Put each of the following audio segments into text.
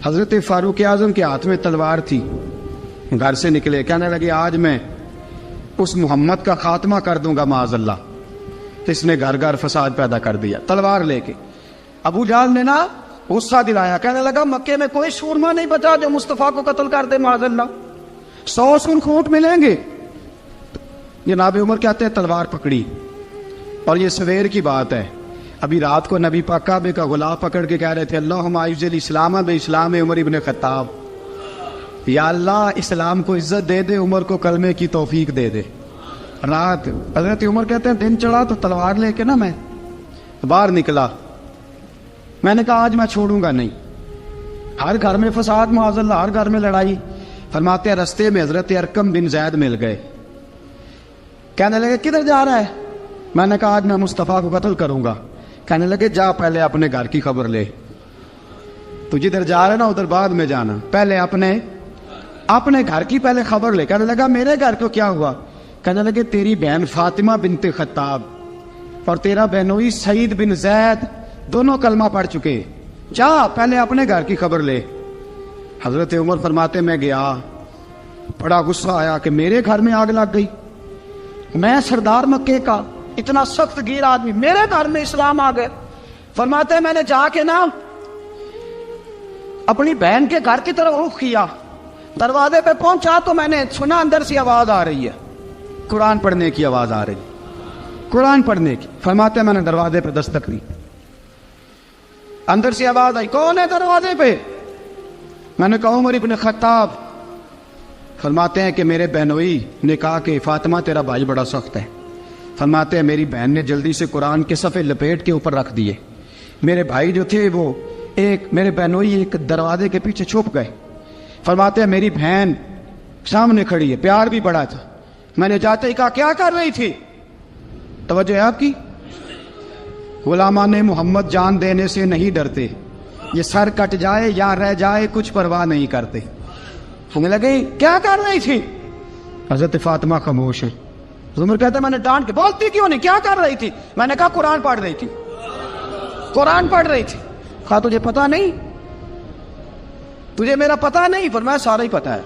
حضرت فاروق اعظم کے ہاتھ میں تلوار تھی، گھر سے نکلے، کہنے لگے آج میں اس محمد کا خاتمہ کر دوں گا معاذ اللہ۔ اس نے گھر گھر فساد پیدا کر دیا تلوار لے کے۔ ابو جہل نے نا غصہ دلایا، کہنے لگا مکے میں کوئی سورما نہیں بچا جو مصطفیٰ کو قتل کر دے معاذ اللہ، 100 سن کھوٹ ملیں گے۔ جناب عمر کہتے ہیں تلوار پکڑی، اور یہ سویر کی بات ہے، ابھی رات کو نبی پاک کعبے کا غلاف پکڑ کے کہہ رہے تھے اللہم اعز الاسلام باسلام عمر ابن خطاب، یا اللہ اسلام کو عزت دے دے، عمر کو کلمے کی توفیق دے دے۔ رات حضرت عمر کہتے ہیں دن چڑھا تو تلوار لے کے نا میں باہر نکلا، میں نے کہا آج میں چھوڑوں گا نہیں، ہر گھر میں فساد معاذ اللہ، ہر گھر میں لڑائی۔ فرماتے ہیں رستے میں حضرت ارقم بن زید مل گئے، کہنے لگے کدھر جا رہا ہے؟ میں نے کہا آج میں مصطفیٰ کو قتل کروں گا۔ کہنے لگے جا پہلے اپنے گھر کی خبر لے، تو جدھر جا رہے نا ادھر بعد میں جانا، پہلے اپنے گھر کی پہلے خبر لے۔ کہنے لگا میرے گھر کو کیا ہوا؟ کہنے لگے تیری بہن فاطمہ بنت خطاب اور تیرا بہنوئی سعید بن زید دونوں کلمہ پڑھ چکے، جا پہلے اپنے گھر کی خبر لے۔ حضرت عمر فرماتے میں گیا، بڑا غصہ آیا کہ میرے گھر میں آگ لگ گئی، میں سردار مکے کا اتنا سخت گیر آدمی، میرے گھر میں اسلام آ گئے۔ فرماتے ہیں میں نے جا کے نا اپنی بہن کے گھر کی طرف رخ کیا، دروازے پہ پہنچا تو میں نے سنا اندر سے آواز آ رہی ہے، قرآن پڑھنے کی آواز آ رہی، قرآن پڑھنے کی۔ فرماتے ہیں میں نے دروازے پہ دستک دی، اندر سے آواز آئی کون ہے دروازے پہ؟ میں نے کہا عمر ابن خطاب۔ فرماتے ہیں کہ میرے بہنوئی نے کہا کہ فاطمہ تیرا بھائی بڑا سخت ہے۔ فرماتے ہیں میری بہن نے جلدی سے قرآن کے صفحے لپیٹ کے اوپر رکھ دیے، میرے بھائی جو تھے وہ میرے بہنوئی ایک دروازے کے پیچھے چھپ گئے۔ فرماتے ہیں میری بہن سامنے کھڑی ہے، پیار بھی بڑا تھا، میں نے جاتے ہی کہا کیا کر رہی تھی؟ توجہ ہے آپ کی؟ غلامان محمد جان دینے سے نہیں ڈرتے، یہ سر کٹ جائے یا رہ جائے کچھ پرواہ نہیں کرتے۔ ہمیں لگے کیا کر رہی تھی؟ حضرت فاطمہ خاموش ہے۔ عمر کہتا ہے میں نے ڈانٹ کے، بولتی کیوں نہیں، کیا کر رہی تھی؟ میں نے کہا قرآن پڑھ رہی تھی، قرآن پڑھ رہی تھی۔ کہا تجھے پتا نہیں، تجھے میرا پتا نہیں؟ فرمایا سارا ہی پتا ہے۔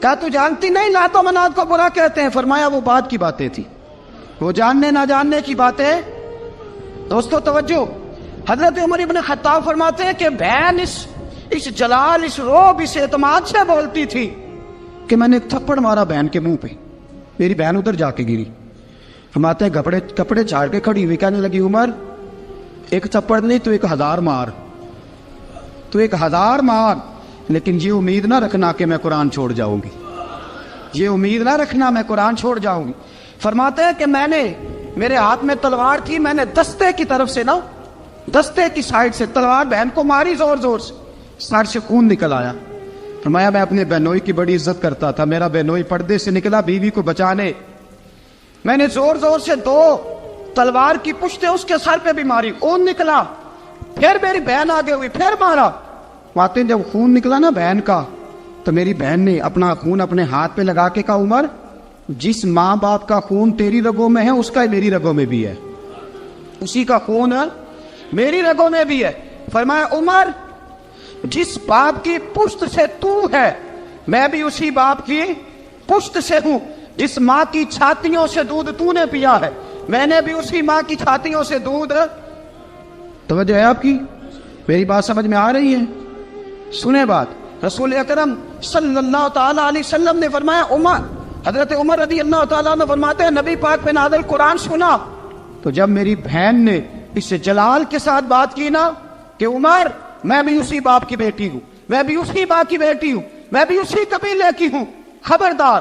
کہا تو جانتی نہیں لات و منات کو برا کہتے ہیں؟ فرمایا وہ بات کی باتیں تھی، وہ جاننے نہ جاننے کی باتیں۔ دوستو توجہ، حضرت عمر ابن خطاب فرماتے ہیں کہ بہن اس جلال، اس روب، اس اعتماد سے بولتی تھی کہ میں نے ایک تھپڑ مارا بہن کے منہ پہ، میری بہن ادھر جا کے گری۔ فرماتے ہیں کپڑے جھاڑ کے کھڑی ہوئی، کہنے لگی عمر ایک تھپڑ نہیں تو 1000 مار، تو 1000 مار، لیکن یہ امید نہ رکھنا کہ میں قرآن چھوڑ جاؤں گی، یہ امید نہ رکھنا میں قرآن چھوڑ جاؤں گی۔ فرماتے ہیں کہ میرے ہاتھ میں تلوار تھی، میں نے دستے کی طرف سے نا، دستے کی سائڈ سے تلوار بہن کو ماری، زور زور سے، سر سے خون نکل آیا۔ فرمایا میں اپنے بہنوئی کی بڑی عزت کرتا تھا، میرا بہنوئی پردے سے نکلا بیوی کو بچانے، میں نے زور زور سے 2 تلوار کی پشتیں اس کے سر پہ بھی ماری، خون نکلا، پھر میری بہن آگے ہوئی، پھر مارا۔ واقعی جب خون نکلا نا بہن کا، تو میری بہن نے اپنا خون اپنے ہاتھ پہ لگا کے کہا عمر جس ماں باپ کا خون تیری رگوں میں ہے اس کا میری رگوں میں بھی ہے، اسی کا خون میری رگوں میں بھی ہے۔ فرمایا عمر جس باپ کی پشت سے تو ہے میں بھی اسی باپ کی پشت سے ہوں، جس ماں کی چھاتیوں سے دودھ تو نے پیا ہے میں نے بھی اسی ماں کی چھاتیوں سے دودھ۔ توجہ ہے آپ کی؟ میری بات سمجھ میں آ رہی ہے؟ سنیں بات، رسول اکرم صلی اللہ تعالی علیہ وسلم نے فرمایا، حضرت عمر رضی اللہ تعالیٰ عنہ فرماتے ہیں نبی پاک پہ نازل قرآن سنا تو جب میری بہن نے اس جلال کے ساتھ بات کی نا کہ عمر میں بھی اسی باپ کی بیٹی ہوں، میں بھی اسی ماں کی بیٹی ہوں، میں بھی اسی قبیلے کی ہوں، خبردار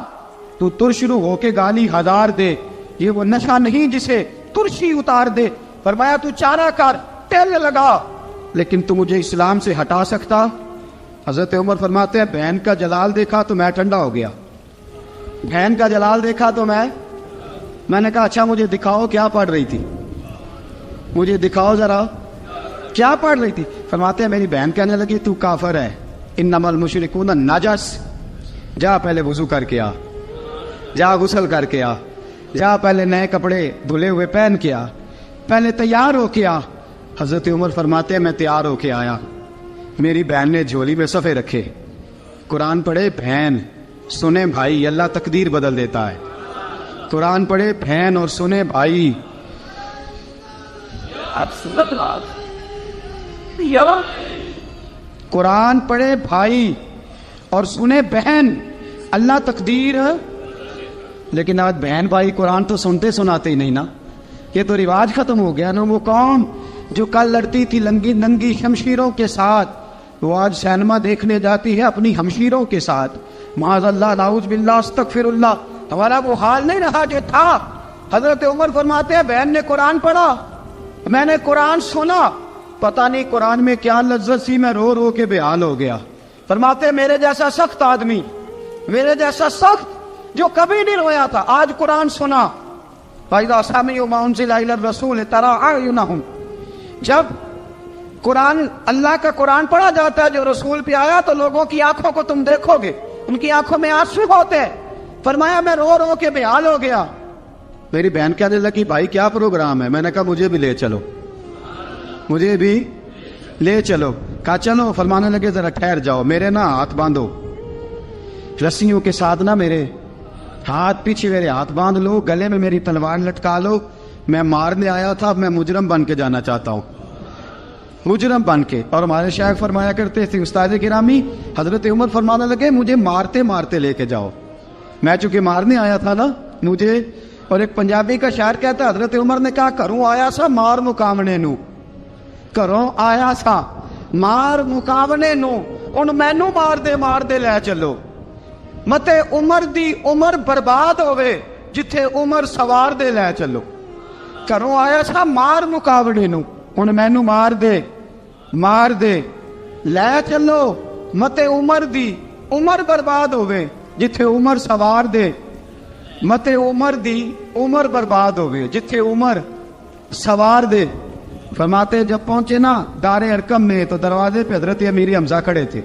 تو ترشرو ہو کے گالی 1000 دے، یہ وہ نشہ نہیں جسے ترشی اتار دے۔ فرمایا تو چارہ کر، ٹیل لگا، لیکن تو مجھے اسلام سے ہٹا سکتا؟ حضرت عمر فرماتے ہیں بہن کا جلال دیکھا تو میں ٹھنڈا ہو گیا، بہن کا جلال دیکھا تو میں نے کہا اچھا مجھے دکھاؤ کیا پڑھ رہی تھی، مجھے دکھاؤ ذرا کیا پڑھ رہی تھی۔ فرماتے ہیں میری بہن کہنے لگی تو کافر ہے، انما المشرکون نجس، جا پہلے وضو کر کے آ، جا غسل کر کے آ، جا پہلے نئے کپڑے دھلے ہوئے پہن کے آ، پہلے تیار ہو کے آ۔ حضرت عمر فرماتے ہیں میں تیار ہو کے آیا، میری بہن نے جھولی میں صفحے رکھے، قرآن پڑھے بہن، سنے بھائی، اللہ تقدیر بدل دیتا ہے۔ قرآن پڑھے بہن اور سنے بھائی، قرآن پڑھے بھائی اور سنے بہن، اللہ تقدیر۔ لیکن آج بہن بھائی قرآن تو سنتے سناتے ہی نہیں نا، یہ تو رواج ختم ہو گیا نا۔ وہ قوم جو کل لڑتی تھی ننگی شمشیروں کے ساتھ، وہ آج سینما دیکھنے جاتی ہے اپنی ہمشیروں کے ساتھ۔ معاذ اللہ، نعوذ باللہ، استغفر اللہ۔ ہمارا وہ حال نہیں رہا جو تھا۔ حضرت عمر فرماتے ہیں بہن نے قرآن پڑھا، میں نے قرآن سنا، پتہ نہیں قرآن میں کیا لذت سی، میں رو رو کے بے حال ہو گیا۔ فرماتے ہیں میرے جیسا سخت آدمی، میرے جیسا سخت جو کبھی نہیں رویا تھا، آج قرآن سنا۔ فَإِذَا سَمِعُوا مَا أُنزِلَ إِلَى الرَّسُولِ تَرَىٰ أَعْيُنَهُمْ، جب قرآن، اللہ کا قرآن پڑھا جاتا ہے جو رسول پہ آیا، تو لوگوں کی آنکھوں کو تم دیکھو گے، ان کی آنکھوں میں آنسو ہوتے ہیں۔ فرمایا میں رو رو کے بے حال ہو گیا۔ میری بہن کہنے لگی بھائی کیا پروگرام ہے؟ میں نے کہا مجھے بھی لے چلو، مجھے بھی لے چلو۔ کہا چلو۔ فرمانے لگے ذرا ٹھہر جاؤ، میرے نا ہاتھ باندھو رسیوں کے ساتھ، نا میرے ہاتھ پیچھے میرے ہاتھ باندھ لو، گلے میں میری تلوار لٹکا لو، میں مارنے آیا تھا، میں مجرم بن کے جانا چاہتا ہوں، مجرم بن کے۔ اور ہمارے شیخ فرمایا کرتے تھے استاد گرامی، حضرت عمر فرمانے لگے مجھے مارتے مارتے لے کے جاؤ، میں چونکہ مارنے آیا تھا نا مجھے۔ اور ایک پنجابی کا شاعر کہتا ہے حضرت عمر نے کہا گھروں آیا سا مار مکاونے نو، گھروں آیا سا مار مکاونے نو، ان مینو مار دے لے چلو، متے عمر دی عمر برباد ہوئے جتھے عمر سوار دے لے چلو۔ گھروں آیا سا مار مکاونے نو، ان مینو مار دے لے چلو، متے عمر دی عمر برباد ہوئے جتھے عمر سوار دے، متے عمر دی عمر برباد ہوئے جتھے عمر سوار دے۔ فرماتے جب پہنچے نا دار ارقم میں تو دروازے پہ حضرت امیر حمزہ کھڑے تھے۔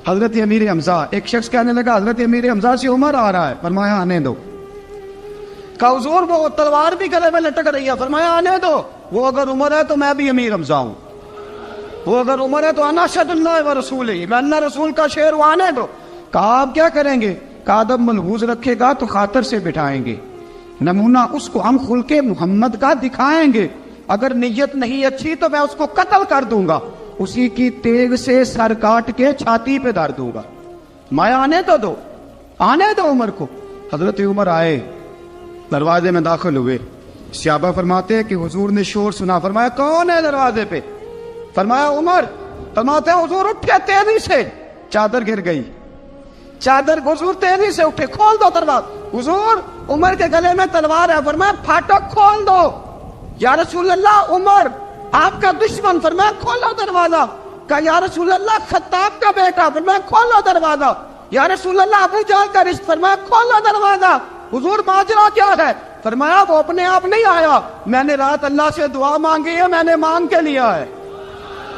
حضرت امیر حمزہ، ایک شخص کہنے لگا حضرت امیر حمزہ سے عمر آ رہا ہے، فرمایا آنے دو۔ کہا حضور وہ تلوار بھی گلے میں لٹک رہی ہے، فرمایا آنے دو، وہ اگر عمر ہے تو میں بھی امیر حمزہ ہوں، وہ اگر عمر ہے تو انا اشہد اللہ و رسولہ، میں اللہ رسول کا شعر ہوں، آنے دو۔ کہا آپ کیا کریں گے؟ کہا ادب ملحوظ رکھے گا تو خاطر سے بٹھائیں گے، نمونہ اس کو ہم خلق محمد کا دکھائیں گے، اگر نیت نہیں اچھی تو میں اس کو قتل کر دوں گا، اسی کی تیغ سے سر کاٹ کے چھاتی پہ دھر دوں گا، میں آنے تو دو، آنے دو عمر کو۔ حضرت عمر آئے، دروازے میں داخل ہوئے، صحابہ فرماتے ہیں کہ حضور نے شور سنا، فرمایا کون ہے دروازے پہ؟ فرمایا عمر۔ فرماتے ہیں حضور اٹھے تیزی سے، چادر گر گئی، چادر، حضور تیزی سے اٹھے، کھول دو دروازہ۔ حضور عمر کے گلے میں تلوار ہے، فرمایا پھاٹک کھول دو۔ یا رسول اللہ عمر آپ کا دشمن، فرمایا کھولو دروازہ۔ کہا یا رسول اللہ خطاب کا بیٹا، فرمایا کھولو دروازہ۔ یا رسول اللہ ابو جہل کا رشت، فرمایا کھولو دروازہ۔ حضور ماجرا کیا ہے؟ فرمایا وہ اپنے آپ نہیں آیا، میں نے رات اللہ سے دعا مانگی ہے، میں نے مانگ کے لیا ہے،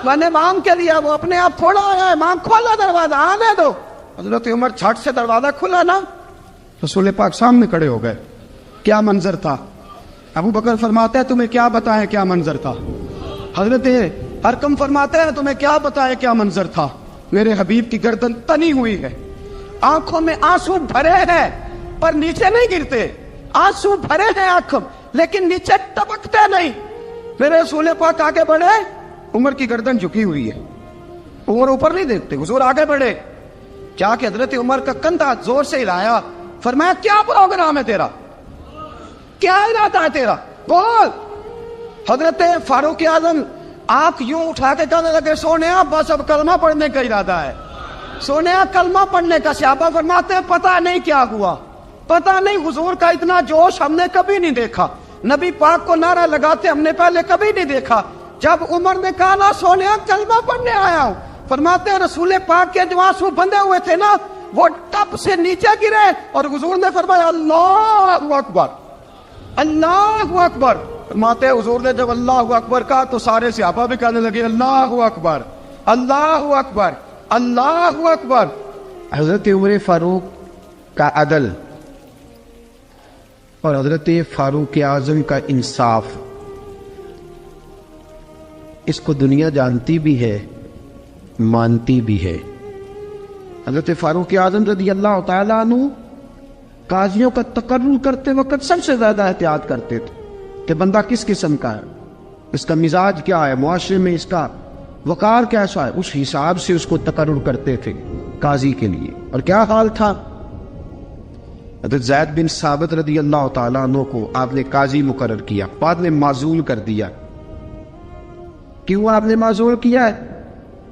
میں نے مانگ کے لیا، وہ اپنے آپ تھوڑا آیا ہے، مانگ، کھولو دروازہ، آنے دو۔ حضرت عمر چھٹ سے دروازہ کھلا نا، رسول پاک سامنے کھڑے ہو گئے۔ کیا منظر تھا؟ ابو بکر فرماتے ہیں تمہیں کیا بتائیں کیا منظر تھا؟ حضرت ارقم فرماتے ہیں تمہیں کیا بتائیں کیا منظر تھا؟ میرے حبیب کی گردن تنی ہوئی ہے، آنکھوں میں آنسو بھرے ہیں پر نیچے نہیں گرتے، آنسو بھرے ہیں آنکھوں لیکن نیچے ٹپکتے نہیں۔ میرے رسول پاک آگے بڑھے، عمر کی گردن جھکی ہوئی ہے، عمر اوپر نہیں دیکھتے، حضور آگے بڑھے، جا کے حضرت عمر کا کندھا زور سے ہلایا، فرمایا کیا پروگرام ہے تیرا، کیا ارادہ ہے تیرا، بول۔ حضرت فاروق اعظم آنکھ یوں اٹھا کے کہنے لگے سونیا بس اب کلمہ پڑھنے کا ارادہ ہے، سونیا کلمہ پڑھنے کا۔ صحابہ فرماتے ہیں پتہ نہیں کیا ہوا، پتہ نہیں، حضور کا اتنا جوش ہم نے کبھی نہیں دیکھا، نبی پاک کو نعرہ لگاتے ہم نے پہلے کبھی نہیں دیکھا۔ جب عمر نے کہا نا سونیا کلمہ پڑھنے آیا ہوں، فرماتے ہیں رسول پاک کے جو آنسو بندھے ہوئے تھے نا وہ ٹپ سے نیچے گرے، اور حضور نے فرمایا اللہ اکبر، اللہ اکبر۔ فرماتے ہیں حضور نے جب اللہ اکبر کہا تو سارے صحابہ بھی کہنے لگے اللہ اکبر، اللہ اکبر، اللہ اکبر۔ حضرت عمر فاروق کا عدل اور حضرت فاروق اعظم کا انصاف، اس کو دنیا جانتی بھی ہے مانتی بھی ہے۔ حضرت فاروق اعظم رضی اللہ تعالیٰ عنہ قاضیوں کا تقرر کرتے وقت سب سے زیادہ احتیاط کرتے تھے کہ بندہ کس قسم کا ہے، اس کا مزاج کیا ہے، معاشرے میں اس کا وقار کیسا ہے، اس حساب سے اس کو تقرر کرتے تھے قاضی کے لیے۔ اور کیا حال تھا، حضرت زید بن ثابت رضی اللہ تعالیٰ عنہ کو آپ نے قاضی مقرر کیا، بعد میں معزول کر دیا۔ کیوں آپ نے معزول کیا ہے؟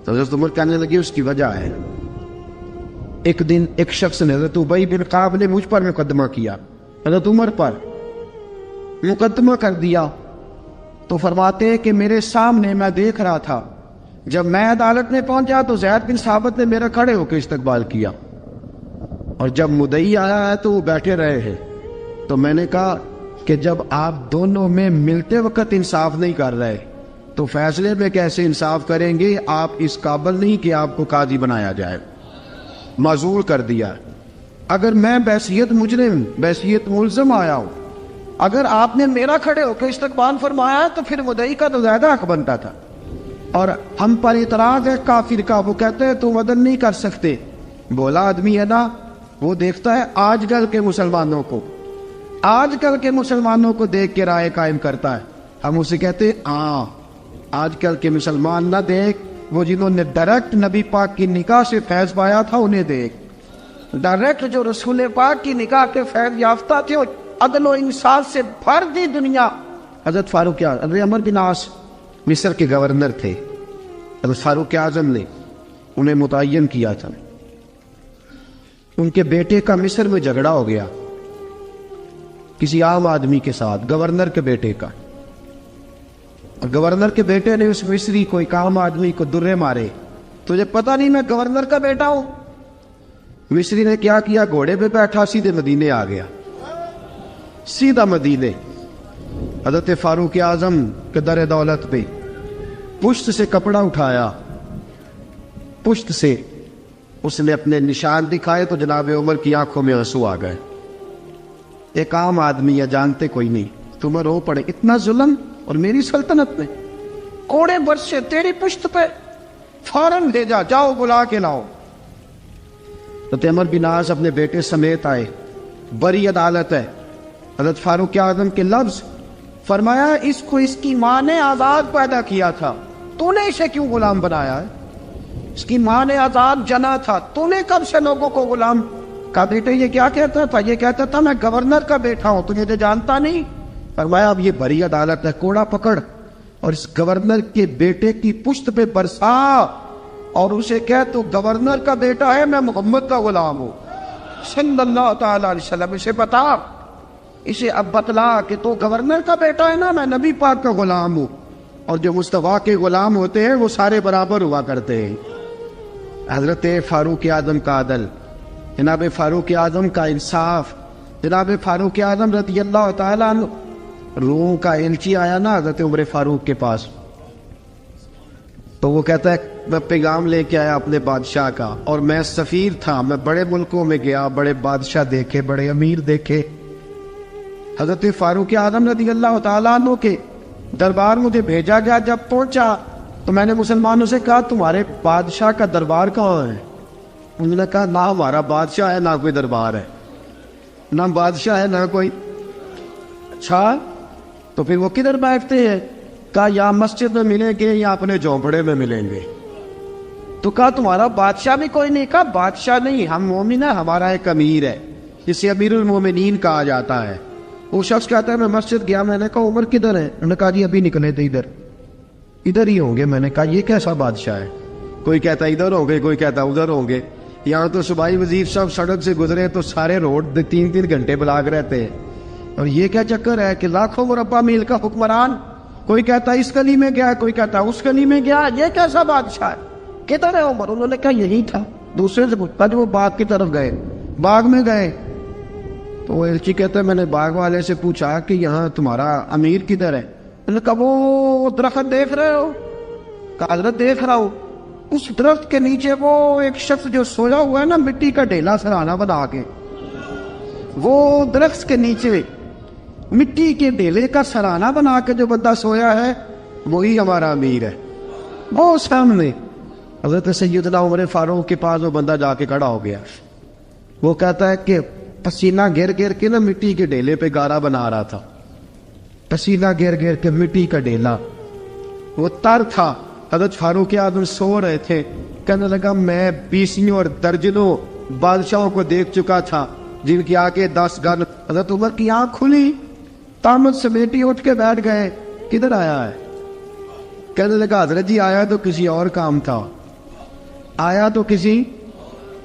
تو حضرت عمر کہنے لگے اس کی وجہ ہے، ایک دن ایک شخص نے، حضرت ابی بن کعب نے مجھ پر مقدمہ کیا، حضرت عمر پر مقدمہ کر دیا، تو فرماتے ہیں کہ میرے سامنے میں دیکھ رہا تھا، جب میں عدالت میں پہنچا تو زید بن ثابت نے میرا کھڑے ہو کے استقبال کیا، اور جب مدعی آیا ہے تو وہ بیٹھے رہے ہیں۔ تو میں نے کہا کہ جب آپ دونوں میں ملتے وقت انصاف نہیں کر رہے تو فیصلے میں کیسے انصاف کریں گے؟ آپ اس قابل نہیں کہ آپ کو قاضی بنایا جائے، معزول کر دیا۔ اگر میں بحیثیت مجرم، بحیثیت ملزم آیا ہوں، اگر آپ نے میرا کھڑے ہو کے استقبال فرمایا تو پھر مدعی کا تو زیادہ حق بنتا تھا۔ اور ہم پر اعتراض ہے کافر کا، وہ کہتے ہیں تم عدل نہیں کر سکتے۔ بولا آدمی ہے نا، وہ دیکھتا ہے آج کل کے مسلمانوں کو، آج کل کے مسلمانوں کو دیکھ کے رائے قائم کرتا ہے۔ ہم اسے کہتے ہیں ہاں آج کل کے مسلمان نہ دیکھ، وہ جنہوں نے ڈائریکٹ نبی پاک کی نکاح سے فیض پایا تھا انہیں دیکھ، ڈائریکٹ جو رسول پاک کی نکاح کے فیض یافتہ تھے، عدل و انصاف سے بھر دی دنیا۔ حضرت فاروق اعظم، حضرت عمرو بن عاص مصر کے گورنر تھے، حضرت فاروق اعظم نے انہیں متعین کیا تھا۔ ان کے بیٹے کا مصر میں جھگڑا ہو گیا کسی عام آدمی کے ساتھ، گورنر کے بیٹے کا، اور گورنر کے بیٹے نے اس مصری کو، ایک عام آدمی کو درے مارے۔ تجھے پتہ نہیں میں گورنر کا بیٹا ہوں؟ مصری نے کیا کیا، گھوڑے پہ بیٹھا سیدھے مدینے آ گیا، سیدھا مدینے۔ حضرت فاروق اعظم کے در دولت پہ پشت سے کپڑا اٹھایا، پشت سے اس نے اپنے نشان دکھائے تو جناب عمر کی آنکھوں میں آنسو آ گئے۔ ایک عام آدمی ہے، جانتے کوئی نہیں، تمہیں رو پڑے، اتنا ظلم، اور میری سلطنت میں کوڑے برسے تیری پشت پہ، فوراً لے جا، جاؤ بلا کے لاؤ۔ حضرت عمرو بن عاص اپنے بیٹے سمیت آئے، بڑی عدالت ہے۔ حضرت فاروق اعظم کے لفظ، فرمایا اس کو اس کی ماں نے آزاد پیدا کیا تھا، تو نے اسے کیوں غلام بنایا ہے؟ اس کی ماں نے آزاد جنا تھا، تو نے کب سے لوگوں کو غلام؟ کہا بیٹے یہ کیا کہتا تھا؟ یہ کہتا تھا میں گورنر کا بیٹا ہوں، تجھے جانتا نہیں؟ فرمایا اب یہ بڑی عدالت ہے، کوڑا پکڑ اور اس گورنر کے بیٹے کی پشت پہ برسا، اور اسے کہہ تو گورنر کا بیٹا ہے، میں محمد کا غلام ہوں صلی اللہ تعالی علیہ وسلم۔ اسے بتا، اسے اب بتلا کہ تو گورنر کا بیٹا ہے نا، میں نبی پاک کا غلام ہوں، اور جو مصطفیٰ کے غلام ہوتے ہیں وہ سارے برابر ہوا کرتے ہیں۔ حضرت فاروق اعظم کا عدل، جناب فاروق اعظم کا انصاف، جناب فاروق اعظم رضی اللہ تعالیٰ عنہ۔ روم کا ایلچی آیا نا حضرت عمر فاروق کے پاس، تو وہ کہتا ہے میں پیغام لے کے آیا اپنے بادشاہ کا، اور میں سفیر تھا، میں بڑے ملکوں میں گیا، بڑے بادشاہ دیکھے، بڑے امیر دیکھے۔ حضرت فاروق اعظم رضی اللہ تعالیٰ عنہ کے دربار مجھے بھیجا گیا، جب پہنچا تو میں نے مسلمانوں سے کہا تمہارے بادشاہ کا دربار کہاں ہے؟ انہوں نے کہا نہ ہمارا بادشاہ ہے نہ کوئی دربار ہے، نہ بادشاہ ہے نہ کوئی۔ اچھا تو پھر وہ کدھر بیٹھتے ہیں؟ کہا یا مسجد میں ملیں گے یا اپنے جھونپڑے میں ملیں گے۔ تو کہا تمہارا بادشاہ بھی کوئی نہیں؟ کہا بادشاہ نہیں، ہم مومن ہیں، ہمارا ایک امیر ہے جسے امیر المومنین کہا جاتا ہے۔ وہ شخص کہتا ہے میں مسجد گیا، میں نے کہا عمر کدھر ہے؟ انہوں نے کہا جی ابھی نکلے تھے ادھر ہی ہوں گے۔ میں نے کہا یہ کیسا بادشاہ ہے؟ کوئی کہتا ادھر ہوں گے، کوئی کہتا ادھر ہوں گے۔ یہاں تو صوبائی وزیر صاحب سڑک سے گزرے تو سارے روڈ 3 گھنٹے بلاک رہتے ہیں، اور یہ کیا چکر ہے کہ لاکھوں مربع میل کا حکمران، کوئی کہتا اس گلی میں گیا، کوئی کہتا اس گلی میں گیا، یہ کیسا بادشاہ ہے؟ کدھر ہے عمر؟ انہوں نے کہا یہی تھا۔ دوسرے سے پوچھتا جو وہ باغ کی طرف گئے، باغ میں گئے تو وہ ایلچی کہتا ہے میں نے باغ والے سے پوچھا کہ یہاں تمہارا امیر کدھر ہے؟ انہوں نے کہا وہ درخت دیکھ رہے ہو؟ کہا حضرت دیکھ رہا ہوں۔ اس درخت کے نیچے وہ ایک شخص جو سویا ہوا ہے نا، مٹی کا ڈھیلا سرہانہ بنا کے، وہ درخت کے نیچے مٹی کے ڈھیلے کا سرہانہ بنا کے جو بندہ سویا ہے وہی ہمارا امیر ہے۔ وہ سامنے حضرت سیدنا عمر فاروق کے پاس وہ بندہ جا کے کھڑا ہو گیا. وہ کہتا ہے کہ پسینہ گر گر کے نا مٹی کے ڈھیلے پہ گارا بنا رہا تھا. پسینہ گر گر کے مٹی کا ڈھیلا, وہ تر تھا. حضرت فاروق اعظم سو رہے تھے. کہنے لگا میں 20 اور درجنوں بادشاہوں کو دیکھ چکا تھا جن کی آنکھیں 10 گن. حضرت عمر کی آنکھ کھلی, تامت سمیٹی اٹھ کے بیٹھ گئے. کدھر آیا ہے؟ کہنے لگا حضرت جی آیا تو کسی اور کام تھا, آیا تو کسی,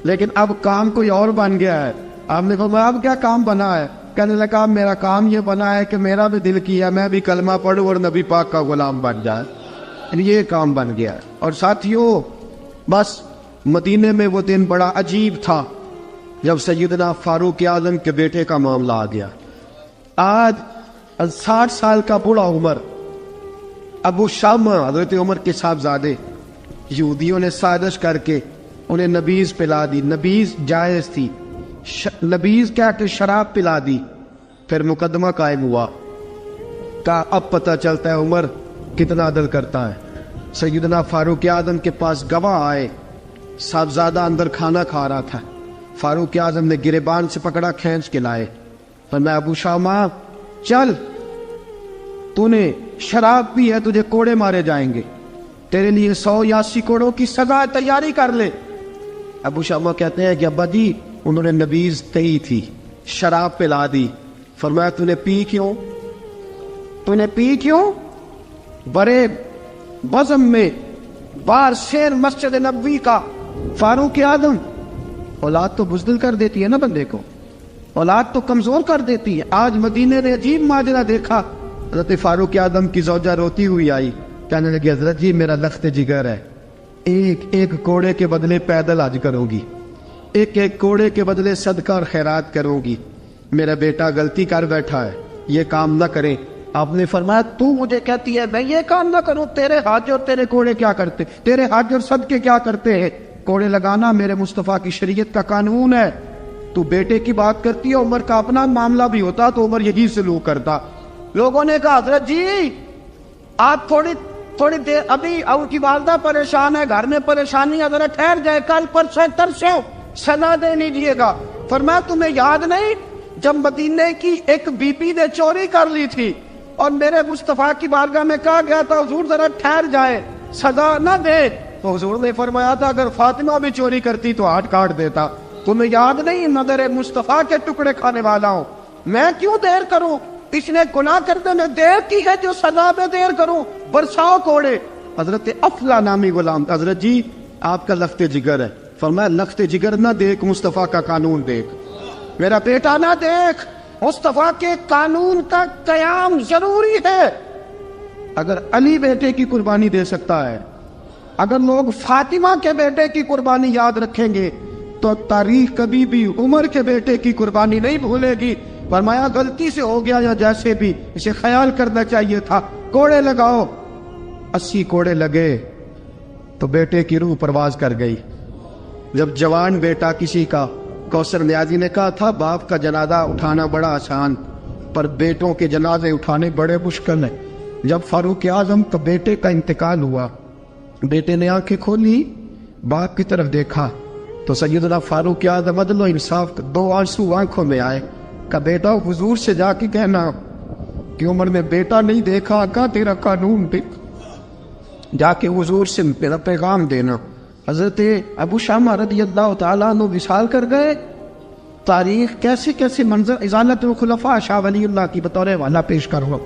لیکن اب کام کوئی اور بن گیا ہے. آپ نے فرمایا اب کیا کام بنا ہے؟ کہنے لگا میرا کام یہ بنا ہے کہ میرا بھی دل کیا میں بھی کلمہ پڑھوں اور نبی پاک کا غلام بن جائے. یہ کام بن گیا. اور ساتھیوں بس مدینے میں وہ دن بڑا عجیب تھا جب سیدنا فاروق اعظم کے بیٹے کا معاملہ آ گیا. آج 60 سال کا بوڑھا عمر, ابو شامہ حضرت عمر کے صاحبزادے, یہودیوں نے سازش کر کے انہیں نبیذ پلا دی. نبیذ جائز تھی, نبیذ کیا کہ شراب پلا دی. پھر مقدمہ قائم ہوا. کہا اب پتہ چلتا ہے عمر کتنا عدل کرتا ہے. سیدنا فاروق اعظم کے پاس گواہ آئے, صاحبزادہ اندر کھانا کھا رہا تھا. فاروق اعظم نے گریبان سے پکڑا, کھینچ کے لائے. پر میں ابو شامہ چل, تو نے شراب پی ہے, تجھے کوڑے مارے جائیں گے, تیرے لیے 100 یا 80 کوڑوں کی سزا تیاری کر لے. ابو شامہ کہتے ہیں کہ ابا جی انہوں نے نبیذ تئی تھی, شراب پلا دی. فرمایا تو نے پی کیوں؟ تو نے پی کیوں؟ بڑے بزم میں بار شیر مسجد نبوی کا فاروق اعظم. اولاد تو بزدل کر دیتی ہے نا بندے کو, اولاد تو کمزور کر دیتی ہے. آج مدینے نے عجیب ماجرا دیکھا. حضرت فاروق اعظم کی زوجہ روتی ہوئی آئی, کہنے لگی حضرت جی میرا لخت جگر ہے, ایک ایک کوڑے کے بدلے پیدل حج کروں گی, ایک ایک کوڑے کے بدلے صدقہ اور خیرات کروں گی. میرا بیٹا غلطی کر بیٹھا ہے, یہ کام نہ کرے. آپ نے فرمایا تو مجھے کہتی ہے میں یہ کام نہ کروں؟ تیرے حج اور تیرے کوڑے کیا کرتے, تیرے حج اور صدقے کیا کرتے ہیں؟ کوڑے لگانا میرے مصطفیٰ کی شریعت کا قانون ہے. تو بیٹے کی بات کرتی ہے, عمر کا اپنا معاملہ بھی ہوتا تو عمر یہی سلوک کرتا. لوگوں نے کہا حضرت جی آپ تھوڑی دیر, ابھی ان کی والدہ پریشان ہے, گھر میں پریشانی ہے, ذرا ٹھہر جائے, کل پرسوں ترسوں سنا دے لیجیے گا. فرمایا تمہیں یاد نہیں جب مدینے کی ایک بی بی نے چوری کر لی تھی اور میرے مصطفیٰ کی بارگاہ میں کہا گیا تھا حضور ذرا ٹھہر جائے, سزا نہ دے, تو حضور نے فرمایا تھا اگر فاطمہ بھی چوری کرتی تو ہاتھ کاٹ دیتا. تمہیں یاد نہیں نظر مصطفیٰ کے ٹکڑے کھانے والا ہوں, میں کیوں دیر کروں؟ اس نے گناہ کرنے میں دیر کی ہے جو سزا میں دیر کروں, برساؤ کوڑے. حضرت افلا نامی غلام, حضرت جی آپ کا لخت جگر ہے. فرمایا لخت جگر نہ دیکھ, مصطفیٰ کا قانون دیکھ. میرا بیٹا نہ دیکھ, مصطفیٰ کے قانون کا قیام ضروری ہے. اگر علی بیٹے کی قربانی دے سکتا ہے, اگر لوگ فاطمہ کے بیٹے کی قربانی یاد رکھیں گے تو تاریخ کبھی بھی عمر کے بیٹے کی قربانی نہیں بھولے گی. فرمایا غلطی سے ہو گیا یا جیسے بھی, اسے خیال کرنا چاہیے تھا. کوڑے لگاؤ. 80 کوڑے لگے تو بیٹے کی روح پرواز کر گئی. جب جوان بیٹا کسی کا, کوثر نیازی نے کہا تھا باپ کا جنازہ اٹھانا بڑا آسان پر بیٹوں کے جنازے اٹھانے بڑے مشکل ہیں. جب فاروق اعظم کا بیٹے کا انتقال ہوا, بیٹے نے آنکھیں کھولی, باپ کی طرف دیکھا تو سیدنا فاروق اعظم عدل و انصاف 2 آنسو آنکھوں میں آئے. کہ بیٹا حضور سے جا کے کہنا کہ عمر نے بیٹا نہیں دیکھا, آقا تیرا قانون دیکھ, جا کے حضور سے میرا پیغام دینا. حضرت ابو شامہ رضی اللہ تعالیٰ عنہ وصال کر گئے. تاریخ کیسے کیسے منظر ازالت الخلفاء شاہ ولی اللہ کی بطور والا پیش کرو.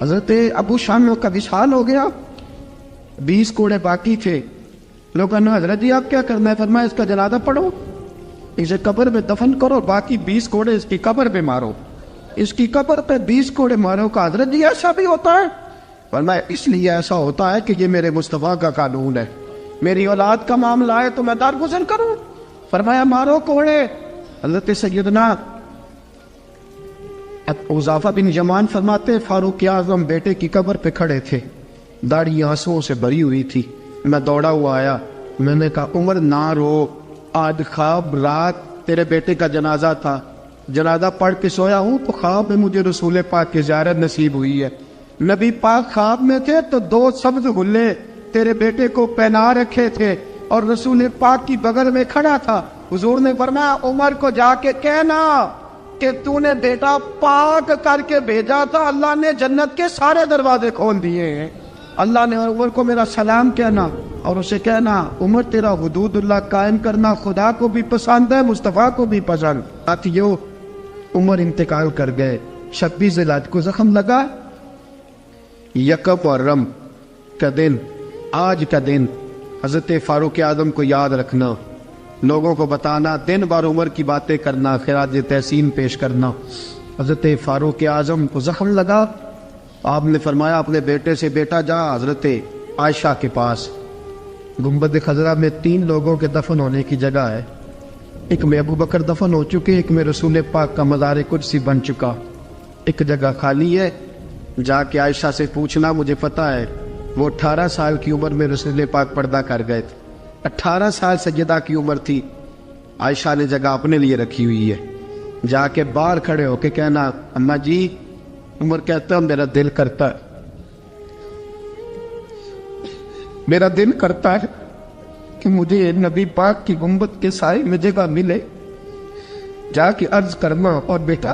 حضرت ابو شامہ کا وصال ہو گیا, 20 کوڑے باقی تھے. لوگوں نے حضرت جی آپ کیا کرنا ہے؟ فرمایا اس کا جنازہ پڑھو, اسے قبر میں دفن کرو, باقی 20 کوڑے اس کی قبر پہ مارو, اس کی قبر پہ 20 کوڑے مارو. کا حضرت جی ایسا بھی ہوتا ہے؟ فرمایا اس لیے ایسا ہوتا ہے کہ یہ میرے مصطفیٰ کا قانون ہے, میری اولاد کا معاملہ ہے تو میں درگزر کروں. فرمایا مارو کوڑے. حضرت سیدنا حذیفہ بن یمان فرماتے فاروق اعظم بیٹے کی قبر پہ کھڑے تھے, داڑھی آنسوؤں سے بھری ہوئی تھی. میں دوڑا ہوا آیا, میں نے کہا عمر نہ رو, آج خواب رات تیرے بیٹے کا جنازہ تھا, جنازہ پڑھ کے سویا ہوں تو خواب میں مجھے رسول پاک کی زیارت نصیب ہوئی ہے. نبی پاک خواب میں تھے تو 2 سبز غلے تیرے بیٹے کو پہنا رکھے تھے اور رسول پاک کی بغل میں کھڑا تھا. حضور نے فرمایا عمر کو جا کے کہنا کہ تو نے بیٹا پاک کر کے بھیجا تھا, اللہ نے جنت کے سارے دروازے کھول دیے ہیں. اللہ نے عمر کو میرا سلام کہنا اور اسے کہنا عمر تیرا حدود اللہ قائم کرنا خدا کو بھی پسند ہے, مصطفیٰ کو بھی پسند. ساتھیو عمر انتقال کر گئے. 26 ذوالحج کو زخم لگا. یکم محرم کا دن, آج کا دن حضرت فاروق اعظم کو یاد رکھنا, لوگوں کو بتانا, دن بار عمر کی باتیں کرنا, خراج تحسین پیش کرنا. حضرت فاروق اعظم کو زخم لگا. آپ نے فرمایا اپنے بیٹے سے بیٹا جا حضرت عائشہ کے پاس. گنبد خضرا میں 3 لوگوں کے دفن ہونے کی جگہ ہے. ایک میں ابو بکر دفن ہو چکے, ایک میں رسول پاک کا مزار قدسی بن چکا, ایک جگہ خالی ہے. جا کے عائشہ سے پوچھنا, مجھے پتہ ہے وہ 18 سال کی عمر میں رسول پاک پردہ کر گئے تھے. 18 سال سیدہ کی عمر تھی. عائشہ نے جگہ اپنے لیے رکھی ہوئی ہے. جا کے باہر کھڑے ہو کے کہنا اماں جی, عمر کہتا ہے میرا دل کرتا ہے, میرا دل کرتا ہے کہ مجھے نبی پاک کی گنبد کے سائے میں جگہ ملے. جا کے عرض کرنا اور بیٹا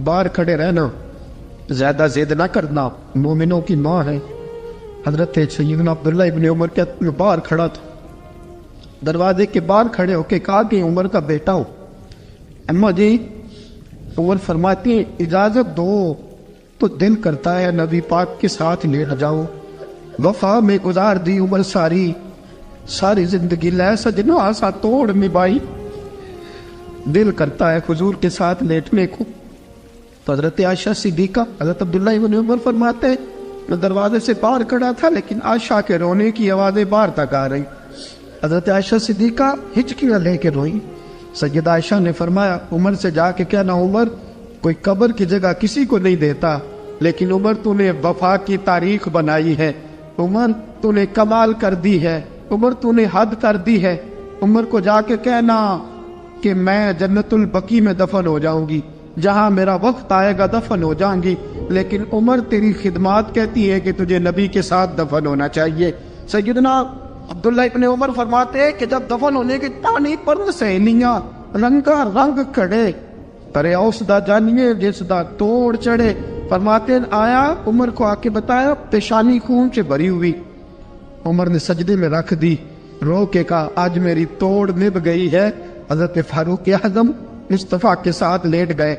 باہر کھڑے رہنا, زیادہ زید نہ کرنا, مومنوں کی ماں ہے. حضرت سیدنا عبداللہ ابن عمر کہتے ہیں باہر کھڑا تھا, دروازے کے باہر کھڑے ہو کے کہا کہ عمر کا بیٹا ہو. اماں جی, عمر فرماتے ہیں اجازت دو تو دل کرتا ہے نبی پاک کے ساتھ لیٹ جاؤ. وفا میں گزار دی عمر ساری, ساری زندگی لے سجنو آسا توڑ نبھائی, دل کرتا ہے حضور کے ساتھ لیٹنے کو. تو حضرت عائشہ صدیقہ, حضرت عبداللہ ابن عمر فرماتے ہیں میں دروازے سے باہر کھڑا تھا لیکن عائشہ کے رونے کی آوازیں باہر تک آ رہی. حضرت عائشہ صدیقہ ہچکیاں لے کے روئی. سیدہ عائشہ نے فرمایا عمر سے جا کے کہنا عمر کوئی قبر کی جگہ کسی کو نہیں دیتا, لیکن عمر تو نے وفا کی تاریخ بنائی ہے, عمر تو نے کمال کر دی ہے, عمر تو نے حد کر دی ہے. عمر کو جا کے کہنا کہ میں جنت البقیع میں دفن ہو جاؤں گی, جہاں میرا وقت آئے گا دفن ہو جاؤں گی, لیکن عمر تیری خدمات کہتی ہے کہ تجھے نبی کے ساتھ دفن ہونا چاہیے. سیدنا عبداللہ ابن عمر فرماتے ہیں کہ جب دفن ہونے کی تانی پر سہیلیاں رنگا رنگ کھڑے, ترے اوس دا جانیے جس دا توڑ چڑھے. فرماتے ہیں آیا عمر کو آ کے بتایا پیشانی خون سے بھری ہوئی. عمر نے سجدے میں رکھ دی, رو کے کہا آج میری توڑ نبھ گئی ہے. حضرت فاروق اعظم مصطفیٰ کے ساتھ لیٹ گئے.